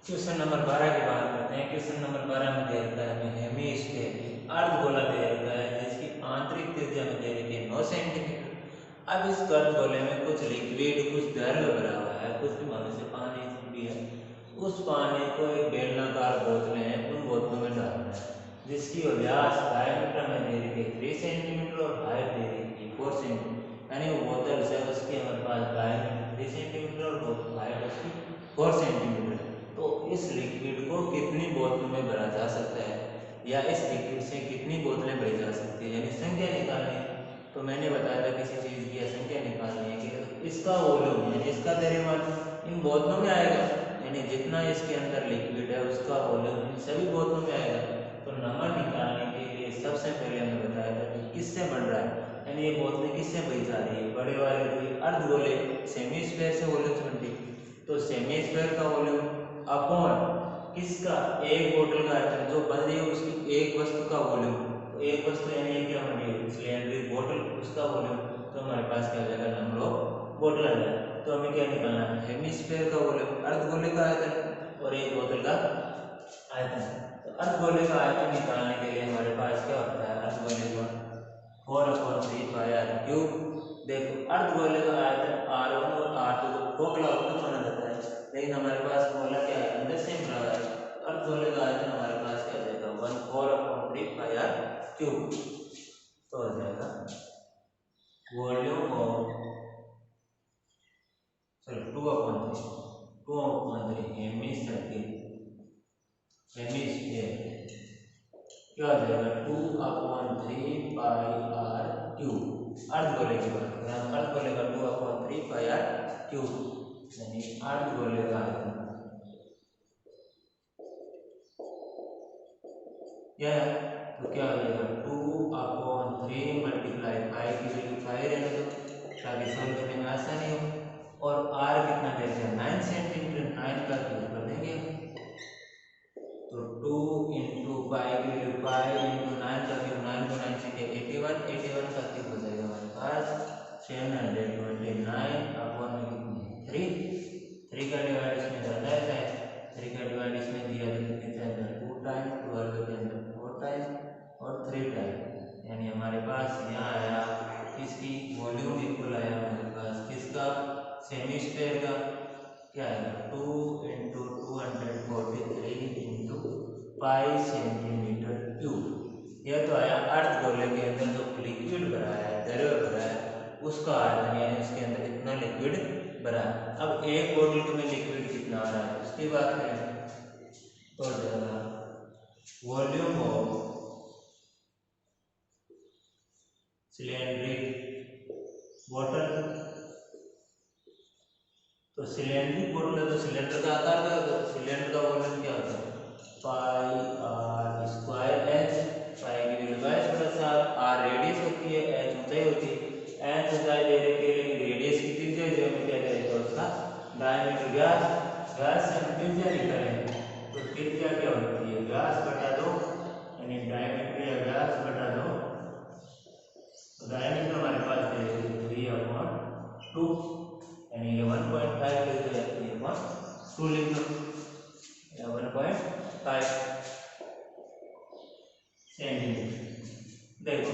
Question number 12 की बात करते हैं। क्वेश्चन नंबर 12 में दे रखा है हमें हेमिस्फीयर अर्धगोला दे रखा है जिसकी आंतरिक त्रिज्या में दे रखी है 9 सेंटीमीटर। अब इस अर्धगोले में कुछ लिक्विड कुछ द्रव भरा हुआ है, कुछ मनुष्य पानी भी है। उस पानी को एक बेलनाकार बोतलें हैं, उन बोतलों में डालना है जिसकी व्यास डायमीटर में दे रखी है 3 सेंटीमीटर और हाइट दे रखी है 4 सेंटीमीटर। यानी वो बोतल है उसकी हमारे पास डायमीटर 3 सेंटीमीटर और हाइट उसकी 4 सेंटीमीटर। तो इस लिक्विड को कितनी बोतलों में भरा जा सकता है या इस लिक्विड से कितनी बोतलें भरी जा सकती है, यानी संख्या निकालनी है। तो मैंने बताया था किसी चीज़ की संख्या निकालनी है कि इसका वॉल्यूम यानी इसका द्रव्यमान इन बोतलों में आएगा, यानी जितना इसके अंदर लिक्विड है उसका वॉल्यूम इन सभी बोतलों में आएगा। तो नंबर निकालने के लिए सबसे पहले हमें बताया था कि किससे बन रहा है, यानी ये बोतलें किससे भरी जा रही है। बड़े वाले कोई अर्धगोले सेमीस्फेयर से वॉल्यूम बनती, तो सेमीस्फेयर का वॉल्यूम अपॉन किसका एक बोतल का आयतन जो बन रही है उसकी एक वस्तु का वॉल्यूम। तो एक वस्तु यानी क्या बन रही है सिलेंडर बोतल, उसका वॉल्यूम। तो हमारे पास क्या हो जाएगा नंबर ऑफ बोतल आ जाएगा। तो हमें क्या निकालना है हेमिस्फीयर का वॉल्यूम अर्धगोले का आयतन और एक बोतल का आयतन। तो अर्धगोले का आयतन निकालने के लिए हमारे पास क्या होता है अर्धगोले का 4/3πr³। देखो अर्धगोले का आयतन r1 और r2 को खोखला होकर माना जाता है, लेकिन हमारे पास गोला क्या है अंदर से भरा है। अर्धगोले का आयतन हमारे पास क्या जाएगा 1/4/3πr³। तो हो जाएगा वॉल्यूम ऑफ 2/3 हेमिस्फीयर क्या हो जाएगा 2/3πr³। अर्धगोले की बात करें हम, अर्धगोले का 2/3πr³ यानी अर्धगोले का आयतन क्या है। तो क्या हो जाएगा 2/3 मल्टीप्लाई पाई की वैल्यू पाई रहने दो ताकि सॉल्व करने में आसानी हो। और r कितना दे दिया 9 सेंटीमीटर, 9 का क्यूब कर देंगे। तो 2 इंटू पाई की वैल्यू पाई इंटू 9 का क्यूब, 9 को 9 से 81, 81 का क्यूब हो जाएगा हमारे पास 729/3। 3 का डिवाइड इसमें ज़्यादा है, 3 का डिवाइड इसमें दिया कितने अंदर 2 टाइम, 12 के अंदर 4 टाइम और 3 टाइम, यानी हमारे पास यहाँ आया इसकी वॉल्यूम इक्वल आया हमारे पास किसका सेमीस्फीयर का क्या आएगा 2 into 243 into pi centimetre cube. यह तो आया अर्धगोले के अंदर जो लिक्विड भरा है द्रव भरा है उसका आयतन, यानी उसके अंदर कितना लिक्विड भरा है। अब एक बोतल में लिक्विड कितना आ रहा है उसकी बात करें तो जाएगा वॉल्यूम ऑफ सिलेंड्रिक बोतल। तो सिलेंड्रिक बोतल है तो सिलेंडर का आकार क्या होता है, सिलेंडर का वॉल्यूम क्या होता है πr²h। पाई की वैल्यू 22/7, r रेडियस होती है, h ऊंचाई होती है। h ऊंचाई दे रखी है लेकिन रेडियस की त्रिज्या जो हमें क्या करेगा उसका डायमीटर व्यास, व्यास से हम त्रिज्या निकालेंगे। तो त्रिज्या क्या होती है व्यास बटा 2, यानी डायमीटर या व्यास बटा 2। तो डायमीटर हमारे पास दे 3/2, यानी ये 1.5 लिख दो या 3/2 लिख दो या 1.5 सेंटीमीटर। देखो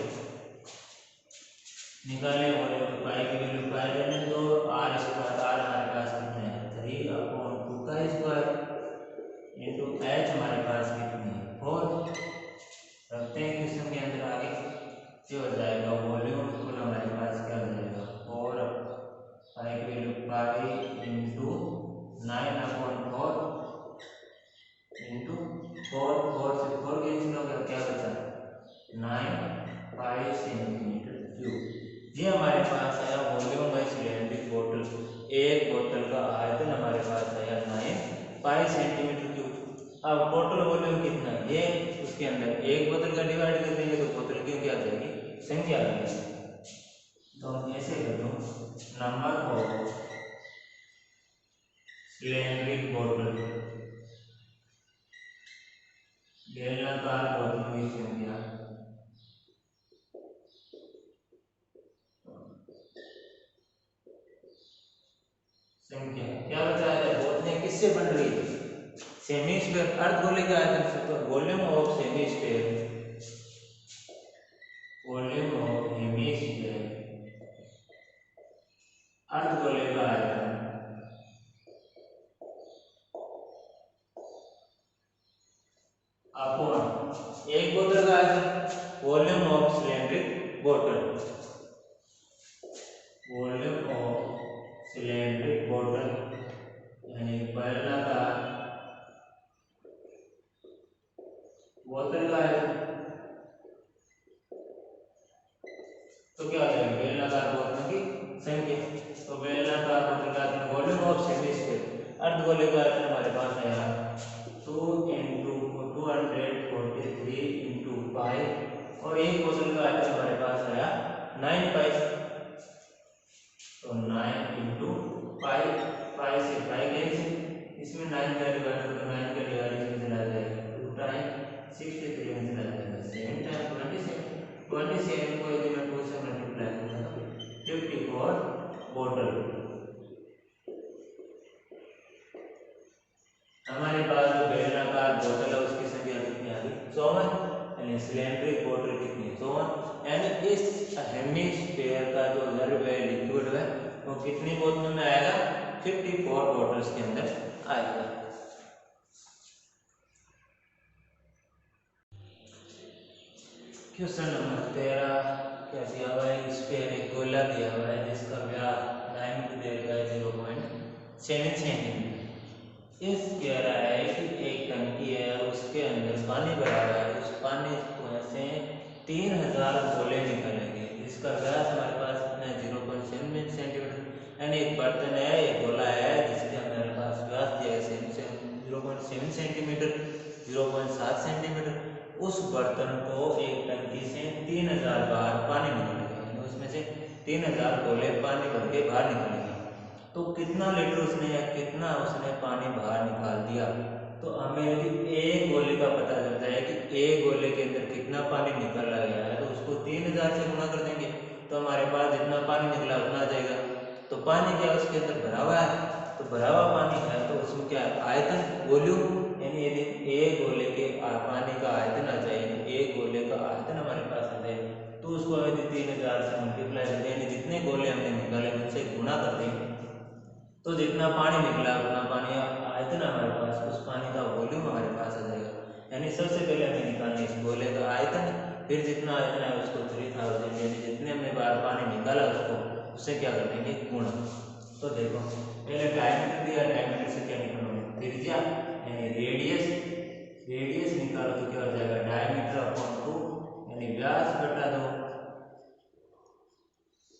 निकाले वॉल्यूम पाई की वैल्यू पाई रहने दो, r स्क्वायर r हमारे पास कितने हैं 3/2 का स्क्वायर इंटू h हमारे पास कितनी है 4। रखते हैं क्वेश्चन के अंदर आगे जो हो जाएगा वॉल्यूम इक्वल हमारे पास क्या हो जाएगा 4 पाई की वैल्यू पाई इंटू 9/4 इंटू 4, 4 से 4 कैंसिल हो गया, क्या बचा 9 पाई सेंटीमीटर क्यूब। ये हमारे पास आया वॉल्यूम बाय सिलेंड्रिक बोतल। एक बोतल का आयतन हमारे पास आया 9 पाई सेंटीमीटर क्यूब। अब टोटल वॉल्यूम कितना है ये उसके अंदर एक बोतल का डिवाइड कर देंगे तो बोतल की क्या आ जाएगी संख्या आ जाएगी। तो हम ऐसे कर दो नंबर ऑफ सिलेंड्रिक बोतल बेलनाकार बोतलों की संख्या क्या बचा है बोतलें किससे बन रही है सेमी स्फीयर अर्धगोले का आयतन से, तो volume of semi sphere, volume of hemisphere अर्धगोले का आयतन अपॉन एक बोतल का आयतन वॉल्यूम ऑफ सिलेंड्रिक बोतल, वॉल्यूम ऑफ सिलेंड्रिक बोतल यानी बेलनाकार बोतल का आयतन। तो क्या हो जाएगा बेलनाकार बोतलों की संख्या, तो बेलनाकार बोतल का आयतन वॉल्यूम ऑफ सेमी स्फीयर अर्धगोले का आयतन हमारे पास आया 2 × 243 × पाई, और एक बोतल का आयतन हमारे पास आया 9 पाई, तो 9 × पाई, पाई से पाई कैंसिल, इसमें 9 का डिवाइड तो 9 का डिवाइड में चला जाएगा 2 टाइम 63 में चला जाएगा 7 टाइम 27 को यदि मैं 2 से मल्टीप्लाई करूंगा तो 54 बोतल। हमारे पास जो बेलनाकार बोतल है उसकी संख्या कितनी आ गई 54, यानी सिलेंड्रिक बोतल कितनी है 54, यानी इस हेमिस्फीयर का जो द्रव्य है लिक्विड है वो कितनी बोतलों में आएगा 54 बोतल्स के अंदर आएगा। क्वेश्चन नंबर 13 क्या दिया हुआ है, स्फीयर एक गोला दिया हुआ है जिसका व्यास डायमीटर दिया गया है 0.7 सेंटीमीटर। इस कह रहा है कि एक टंकी है और उसके अंदर पानी भरा हुआ है, उस पानी से 3000 गोले निकलेंगे, इसका व्यास हमारे पास कितना है 0.7 सेंटीमीटर, यानी एक बर्तन है एक गोला है जिसके हमारे पास व्यास दिया है 0.7 सेंटीमीटर 0.7 सेंटीमीटर, उस बर्तन को एक टंकी से 3000 बार पानी निकलेगा, यानी उसमें से 3000 गोले पानी भर के बाहर निकलेंगे, तो कितना लीटर उसने या कितना उसने पानी बाहर निकाल दिया, तो हमें यदि एक गोले का पता चलता है कि एक गोले के अंदर कितना पानी निकल गया है तो उसको 3000 से गुणा कर देंगे, तो हमारे पास जितना पानी निकला उतना आ जाएगा। तो पानी क्या उसके अंदर भरा हुआ है, तो भरा हुआ पानी है तो उसमें क्या आयतन वॉल्यूम, यानी यदि एक गोले के पानी का आयतन आ जाए, एक गोले का आयतन हमारे पास आ जाए, तो उसको यदि 3000 से मल्टीप्लाई कर दें, यानी जितने गोले हमने निकाले उनसे गुणा कर दें, तो जितना पानी निकला उतना पानी आयतन हमारे पास, उस पानी का वॉल्यूम हमारे पास आ जाएगा, यानी सबसे पहले हमें निकालना इस गोले का आयतन, फिर जितना आयतन है उसको 3000, यानी जितने हमने बार पानी निकाला उसको उससे क्या कर देंगे गुणा। तो देखो पहले डायमीटर दिया, डायमीटर से क्या निकालोगे त्रिज्या, यानी रेडियस, रेडियस निकालो तो क्या हो जाएगा डायमीटर अपॉन 2, यानी व्यास बटा 2,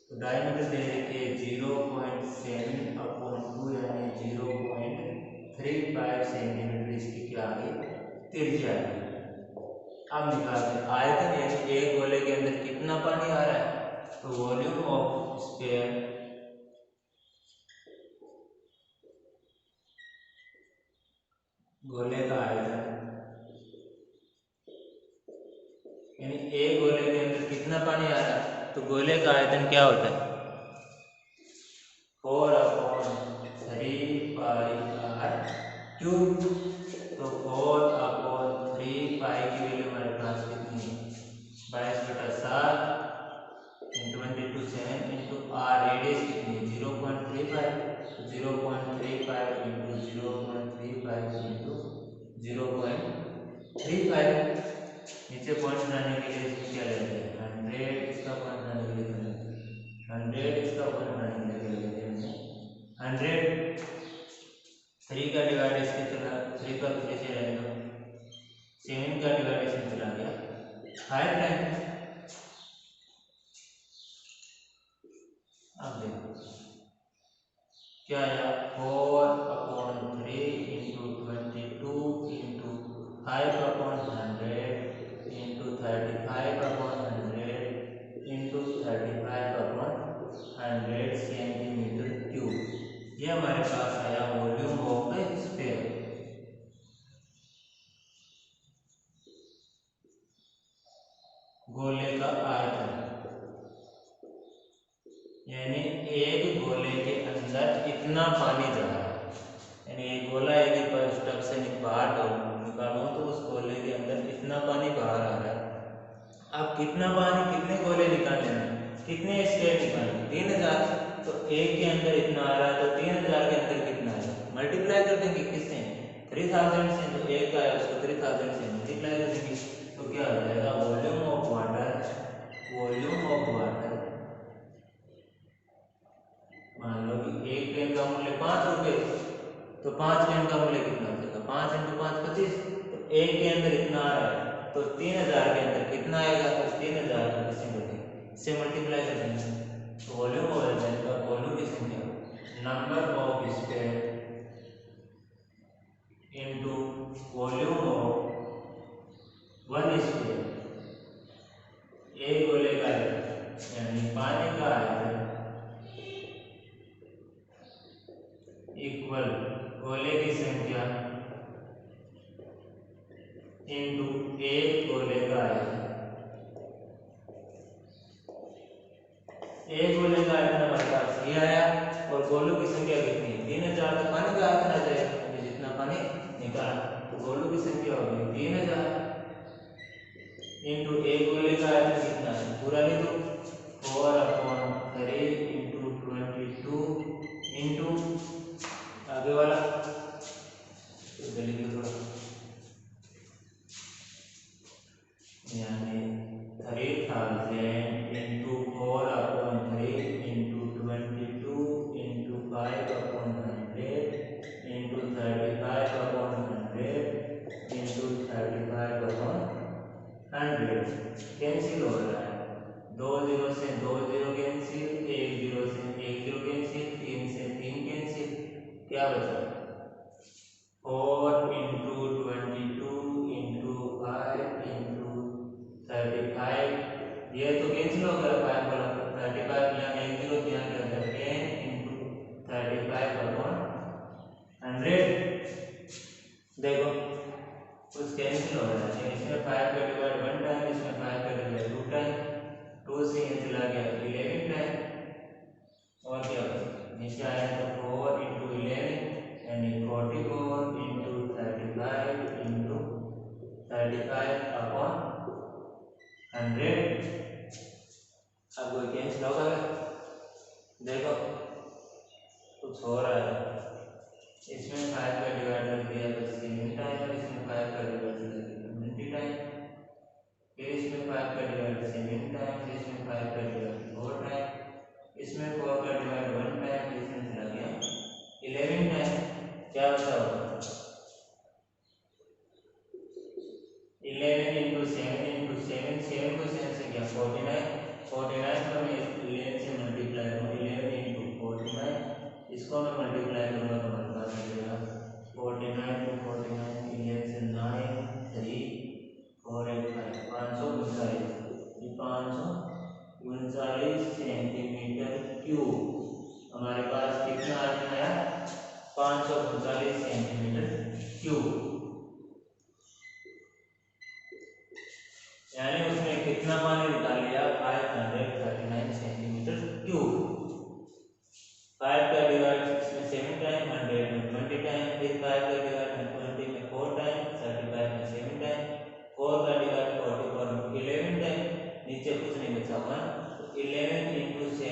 तो डायमीटर दे रखे 0.7 अपॉन 2 यानी 0.35 सेंटीमीटर, इसकी क्या आ गई त्रिज्या है। अब निकालते हैं आयतन, यानी एक गोले के अंदर कितना पानी आ रहा है, तो वॉल्यूम ऑफ स्फीयर गोले का आयतन, यानी एक गोले के अंदर कितना पानी आ रहा है, तो गोले का आयतन क्या होता है 4/3 पाई r क्यूब, तो 4/3 पाई की वैल्यू हमारे पास कितनी है 22/7 × 7 इंटू r, रेडियस कितनी है 0.35, तो 0.35 इंटू 0.35 इंटू 0.35, नीचे पॉइंट बनाने के लिए इसमें क्या लेते हैं 100, इसका पॉइंट बनाने के लिए 100, इसका पॉइंट बनाने के लिए लेते हैं 100, 3 का डिवाइड इसके चला 3 का 3 से रहने दो, 7 का डिवाइडेशन चला गया 5 टाइम। अब देखो क्या आया 4/3 into 22 into 5/100 into 35/100 into 35/100 centimetre cube, ये हमारे पास आया वॉल्यूम ऑफ द स्फीयर। गोले का आयतन, यानी एक गोले के अंदर इतना पानी जा रहा है, यानी एक गोला यदि स्टब से बाहर निकालूं तो उस गोले के अंदर इतना पानी बाहर आ रहा है। अब कितना पानी कितने गोले निकालने हैं, कितने स्टेप निकालने, 3000। तो एक के अंदर इतना आ रहा है तो 3000 के अंदर कितना आएगा, मल्टीप्लाई कर देंगे किससे, 3000 से। तो एक का है उसको 3000 से मल्टीप्लाई कर देंगे तो क्या हो जाएगा, volume of water, volume of water. मान लो कि एक पेन का मूल्य 5 रुपए, तो 5 पेन का मूल्य कितना हो जाएगा, 5 × 5 25। तो एक के अंदर इतना आ रहा है तो 3000 के अंदर कितना आएगा, तो 3000 को इससे मल्टीप्लाई कर देंगे तो वॉल्यूम हो जाएगा, वॉल्यूम की संख्या, number of step into volume of one step. एक गोले का यानी पानी का आयतन इक्वल गोले की संख्या इनटू एक गोले का आयतन। एक गोले का आयतन हमारे पास ये आया और गोलों की संख्या कितनी है, 3000। तो पानी का आयतन आ जाएगा, जितना पानी निकाला तो गोलों की संख्या होगी 3000 इनटू एक गोले का आयतन कितना है, पूरा लिख दो, 4/3 × 22 इनटू आगे वाला तो जल्दी थोड़ा, यानी 3000 into 4/3 into 22 into 5/100 into 35/100 into 35/100 cancel हो रहा है, 2 0 से 2 0 कैंसिल, 1 0 से 1 0 कैंसिल, 3 से 3 कैंसिल, क्या बचा 4 × 22 इनटू 5 इनटू 35। ये तो कैंसिल हो गया, 5 वाला 35 यहाँ 1 0 ध्यान रखना, 10 × 35/100। देखो कुछ कैंसिल हो रहा है, इसमें 5 का डिवाइड 1 टाइम, इसमें 5 का डिवाइड 2 टाइम, 2 से ये चला गया 11 टाइम, और क्या नीचे आया तो 4 × 11 यानी 44 × 35 × 35/100। अब कोई कैंसिल होगा, देखो कुछ हो रहा है, इसमें 5 का डिवाइड कर दिया तो 7 टाइम, और इसमें 5 का डिवाइड कर दिया 20 टाइम, फिर इसमें 5 का डिवाइड 7 टाइम, फिर इसमें 5 का डिवाइड 4 टाइम, इसमें 4 का डिवाइड 1 टाइम, इसमें चला गया 11 टाइम। क्या बचा होगा, 11 × 7 × 7, 7 को 7 से क्या 49, 49 को मैं 11 से मल्टीप्लाई करूँ, 11 × 49, इसको मैं मल्टीप्लाई करूँगा तो हमारे पास मिलेगा 49 × 49, 11 से 9 3 4 8 5, 539, ये 539 सेंटीमीटर क्यूब हमारे पास कितना आया, 539 सेंटीमीटर क्यूब। यानी उसने कितना पानी निकाल लिया, 539 सेंटीमीटर क्यूब। 5 का डिवाइड इसमें 7 टाइम, 100 में 20 टाइम, फिर 5 का डिवाइड 20 में 4 टाइम, 35 में 7 टाइम, 4 का डिवाइड 44 में 11 टाइम, नीचे कुछ नहीं बचा 1, तो 11 × 7 ×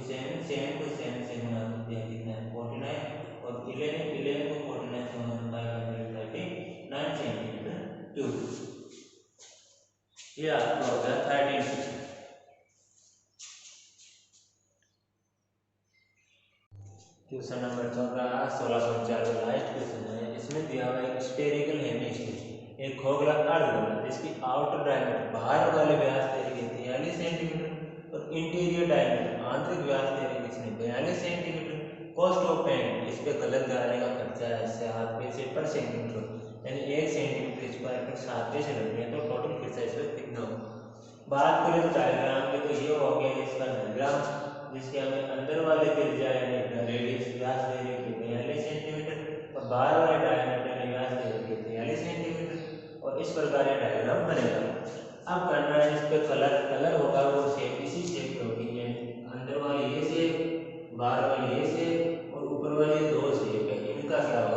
7, 7 को 7 से गुणा कर दिया कितना है 49, और 11 को 49 से गुणा 539 सेंटीमीटर क्यूब। ये आपका हो गया 13। क्वेश्चन नंबर 14 1604 लास्ट क्वेश्चन है। इसमें दिया हुआ एक स्फेरिकल हेमिस्फीयर, एक खोखला अर्धगोला जिसकी आउटर डायमीटर बाहर वाले व्यास तरीके 43 सेंटीमीटर और इंटीरियर डायमीटर आंतरिक व्यास तरीके कितने 42 सेंटीमीटर। कॉस्ट ऑफ पेंट, इस पे कलर कराने का खर्चा है 7 पैसे पर सेंटीमीटर, यानी 1 सेंटीमीटर स्क्वायर पर 7 पैसे लगते हैं, तो टोटल खर्चा इसमें कितना हो। बात करें तो डायग्राम में तो ये हो गया इसका डायग्राम, जिसके हमें अंदर वाले त्रिज्या यानी रेडियस व्यास दे रही है 42 सेंटीमीटर और बाहर वाले डायमीटर व्यास दे रही है 43 सेंटीमीटर, और इस प्रकार ये डायग्राम बनेगा। अब करना है इस पे कलर होगा वो शेप इसी शेप की होगी, अंदर वाली ये शेप, बाहर वाली ये शेप और ऊपर वाली 2 शेप है, इनका क्या होगा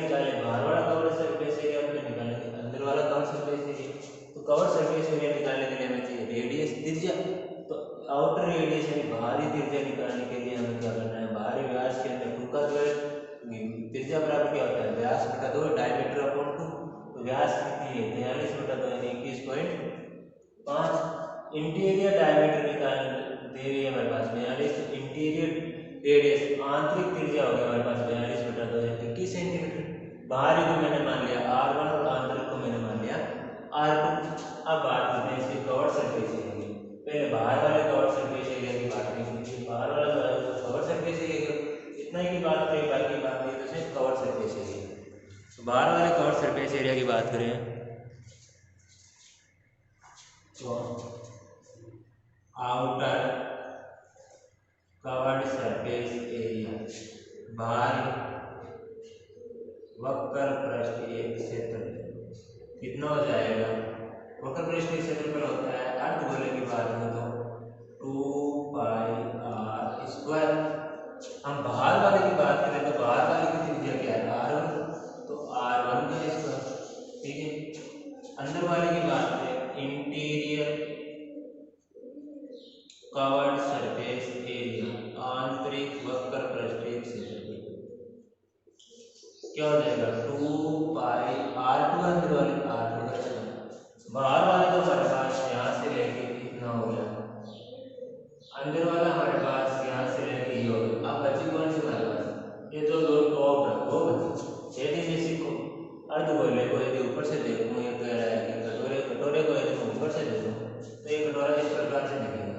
निकाले, बाहर वाला कवर सरफेस एरिया हम निकालेंगे अंदर वाला कवर सरफेस एरिया। तो कवर सरफेस एरिया निकालने के लिए हमें चाहिए रेडियस त्रिज्या। तो आउटर रेडियस यानी बाहरी त्रिज्या निकालने के लिए हमें क्या करना है, बाहरी व्यास के अंदर 2 का स्क्वायर, त्रिज्या बराबर क्या होता है व्यास बटा 2 डायमीटर अपॉन 2। तो व्यास कितनी है 43 बटा 2 यानी 21.5। इंटीरियर डायमीटर निकालने दे रही है हमारे पास 42। इंटीरियर रेडियस आंतरिक त्रिज्या हो गया हमारे पास 42 बटा 2 यानी 21 सेंटीमीटर। बाहरी को मैंने मान लिया R1 और आंतरिक को मैंने मान लिया R2। अब बात करते हैं इसके कवर सरफेस एरिया की। पहले बाहर वाले कवर सरफेस एरिया की बात करेंगे। बाहर वाला कवर सरफेस एरिया इतना ही की बात करें, बाकी बात नहीं तो सिर्फ कवर सरफेस एरिया। तो बाहर वाले कवर सरफेस एरिया की बात करें तो आउटर कवर्ड सरफेस एरिया बाहरी वक्र पृष्ठीय क्षेत्रफल कितना हो जाएगा। वक्र पृष्ठीय क्षेत्रफल होता है अर्धगोले की बात में तो 2 पाई r स्क्वायर। हम बाहर वाले की बात करें तो बाहर वाले की त्रिज्या क्या है r1, तो r1 का स्क्वायर। ठीक है, अंदर वाले की बात करें इंटीरियर कवर्ड सरफेस एरिया आंतरिक वक्र पृष्ठीय क्षेत्रफल क्या हो जाएगा 2 पाई r2 अंदर वाले r2 का स्क्वायर। बाहर वाला तो हमारे पास यहाँ से लेके कितना हो गया, अंदर वाला हमारे पास यहाँ से लेके ये हो गया। अब बची कौन सी हमारे पास, ये जो दो टॉप है वो बची। यदि मैं इसको अर्धगोले को यदि ऊपर से देखूँ, ये कह रहा है कि कटोरे को यदि मैं ऊपर से देखूँ तो ये कटोरा इस प्रकार से दिखेगा।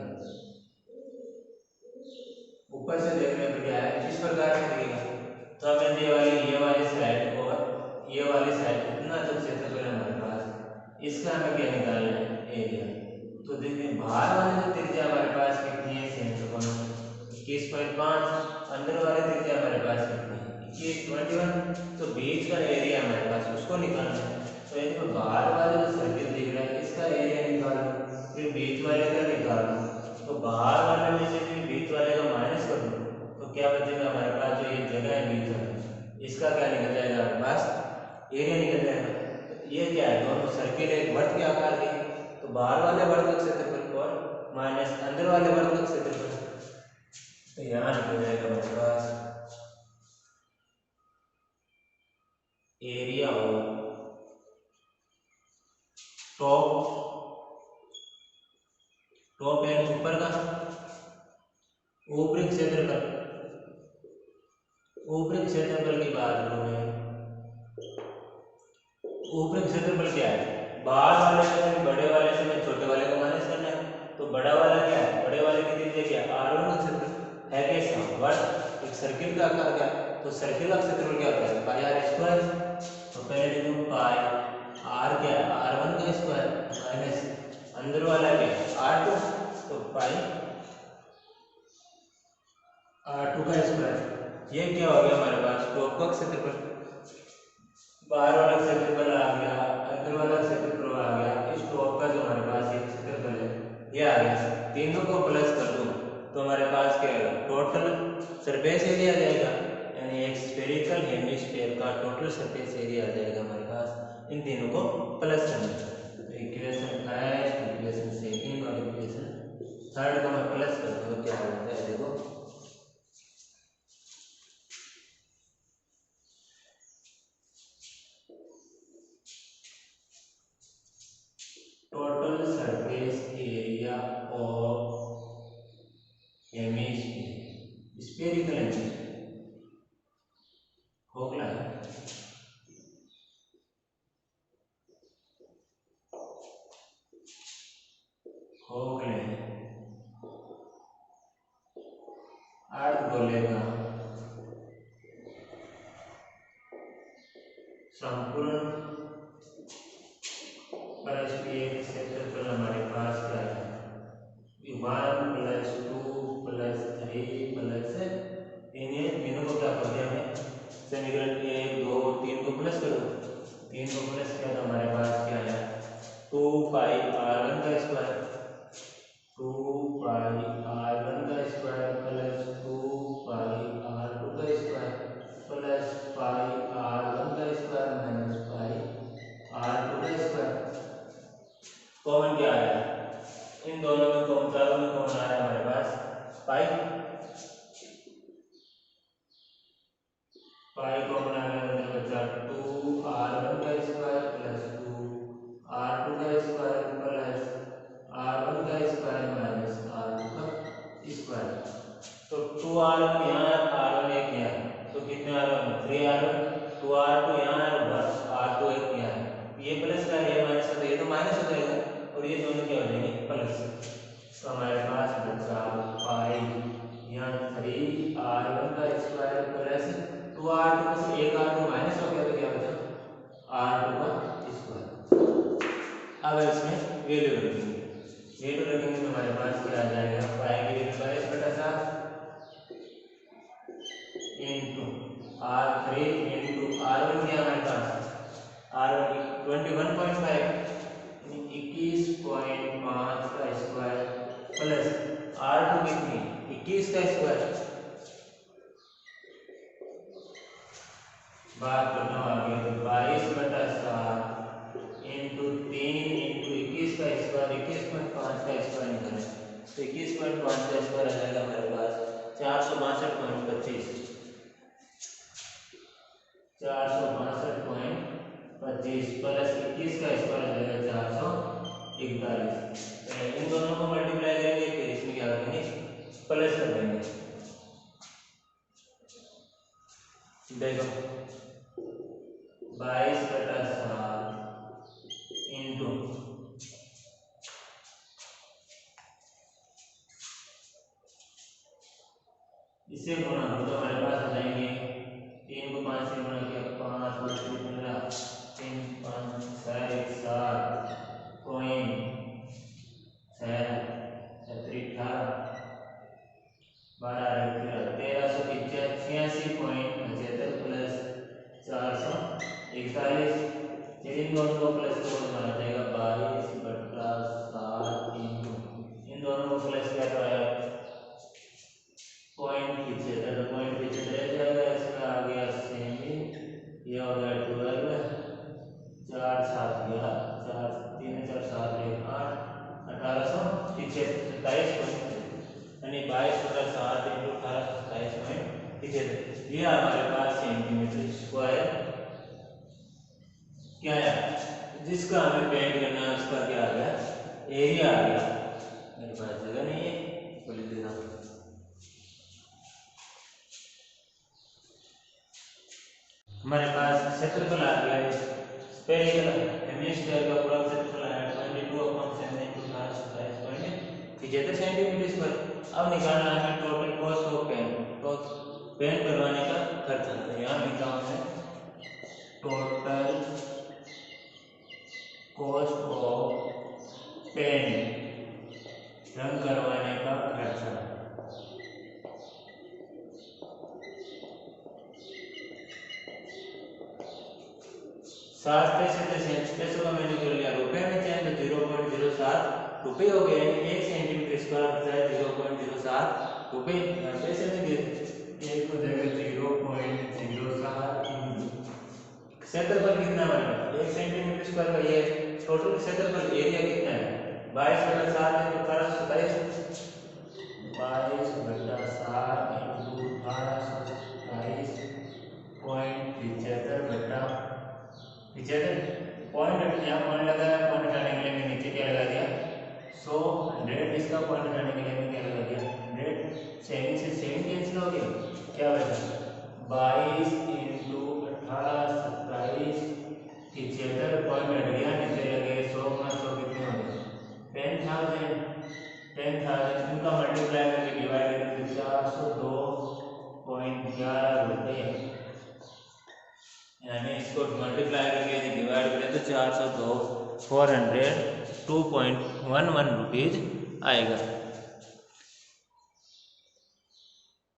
ऊपर से देखने पर क्या है इस प्रकार से दिखेगा। तो हमें ये वाली साइड और ये वाली साइड कितना जो क्षेत्रफल है हमारे पास, इसका हमें क्या निकालना है एरिया। तो देखिए बाहर वाले जो त्रिज्या हमारे पास कितनी है 21.5, अंदर वाले त्रिज्या हमारे पास कितनी है 21। तो बीच का एरिया हमारे पास उसको निकालना है। तो यदि बाहर वाले जो सर्किल दिख रहा है इसका एरिया निकालना, फिर बीच वाले का निकालना। तो बाहर वाले में से भी बीच वाले का माइनस कर दो तो क्या बचेगा हमारे पास, जो ये जगह है बीच में इसका क्या निकल जाएगा हमारे पास एरिया निकल जाएगा। तो ये क्या है दोनों सर्किल एक वर्त के आकार के, तो बाहर वाले वर्त का क्षेत्रफल और माइनस अंदर वाले वर्त का क्षेत्रफल, तो यहाँ निकल जाएगा हमारे पास एरिया ऑफ टॉप एंड ऊपर का ऊपरी क्षेत्रफल। ऊपरी क्षेत्रफल की बात करूं मैं, ऊपरी क्षेत्रफल क्या है, बाहर वाले से बड़े वाले से मैं छोटे वाले को माइनस करना है। तो बड़ा वाला क्या है, बड़े वाले की त्रिज्या क्या है r1 का क्षेत्रफल है कैसा वर्त एक सर्किल का आकार क्या, तो सर्किल का क्षेत्रफल क्या होता है पाई r स्क्वायर। तो पहले देखो पाई r क्या है r1 का स्क्वायर माइनस अंदर वाला क्या है r2, तो पाई r2 का स्क्वायर। ये क्या हो गया हमारे पास टॉप का क्षेत्रफल, बाहर वाला क्षेत्रफल आ गया, अंदर वाला क्षेत्रफल आ गया, इस टॉप का जो हमारे पास ये क्षेत्रफल है ये आ गया। तीनों को प्लस कर दूं तो हमारे पास क्या आएगा टोटल सरफेस एरिया आ जाएगा, यानी एक स्फेरिकल हेमिस्फीयर का टोटल सरफेस एरिया आ जाएगा हमारे पास। इन तीनों को प्लस करना है। तो इक्वेशन फर्स्ट, इक्वेशन सेकंड और इक्वेशन थर्ड को मैं प्लस कर दूं तो क्या होता है देखो, total surface area of hemisphere spherical hemisphere खोखला है खोखले अर्धगोले का संपूर्ण पृष्ठीय क्षेत्रफल हमारे पास क्या है 1 + 2 + 3 + इन्हें तीनों को क्या कर दिया हमें समीकरण 1 2 3 को प्लस करो, 3 को प्लस किया तो हमारे पास क्या है 2 पाई r1 का स्क्वायर, 2 पाई r1 का स्क्वायर प्लस 2 पाई r2 का स्क्वायर प्लस पाई r1 का अब इसमें वैल्यू रखेंगे, तो हमारे पास क्या आ जाएगा, पाई की value 22/7 into R3 into R1 क्या हमारे पास, R1 21.5 21.5 का स्क्वायर प्लस R2 कितनी 21 का स्क्वायर, बात करना आगे तो 22/7 इंटू 3 इंटू 21 का स्क्वायर 21.5 का स्क्वायर निकालें तो 21.5 का स्क्वायर आ जाएगा हमारे पास 462.25 प्लस 21 का स्क्वायर आ जाएगा 441। इन दोनों को मल्टीप्लाई करेंगे फिर इसमें क्या करेंगे प्लस कर देंगे। देखो 22/7 इंटू इसे गुणा हो तो हमारे पास आ जाएंगे 3 को 5 से गुणा किया 5 5 से 15 3 5 6 1 7 पॉइंट 6 18 12 1385.75 प्लस 441। इन दोनों को प्लस करो तो आ जाएगा 22/7 इंटू इन दोनों को प्लस किया तो आया 0.75 जाएगा, इसमें आ गया सेमी, ये हो गया 12 4 7 11 4 3 4 7 1 8 1827 यानी 22/7 इंटू 1827.75 ये हमारे पास सेंटीमीटर स्क्वायर क्या है, जिसका हमें पेंट करना है उसका क्या आ गया एरिया आ गया। मेरे पास जगह नहीं है तो लिख देता हूँ। हमारे पास क्षेत्रफल आ गया है, स्फेरिकल हेमिस्फीयर का पूरा क्षेत्रफल आया 22/7 इंटू 1827.75 सेंटीमीटर स्क्वायर। अब निकालना है टोटल कॉस्ट ऑफ पेंट, तो पेंट करवाने का खर्चा है, यहाँ लिखा है टोटल कॉस्ट ऑफ पेंट रंग करवाने का खर्चा। पैसों का मैंने कर लिया रुपए में चाहे तो 0.07 रुपये हो गए, 1 सेंटीमीटर स्क्वायर बचा है 0.07 रुपये। पैसे में एक हो जाएगा 0.07 क्षेत्रफल कितना बनेगा 1 सेंटीमीटर स्क्वायर का, ये टोटल क्षेत्रफल एरिया कितना है 22/7 इंटू 1827 22/7 इंटू 1827.75 पॉइंट यहाँ पॉइंट लगाया, पॉइंट हटाने के लिए मैं नीचे क्या लगा दिया 100 100, इसका पॉइंट हटाने के लिए मैं क्या लगा दिया 100, 7 से 7 कैंसिल हो गया, क्या बचा 22 इंटू 1827 75 पॉइंट हट गया, नीचे लगे 100 × 100 कितने हो गए 10,000 इनका मल्टीप्लाई करके डिवाइड करें तो 402.11 रुपये, यानी इसको मल्टीप्लाई करके डिवाइड करें तो 402 402.11 रुपीज आएगा।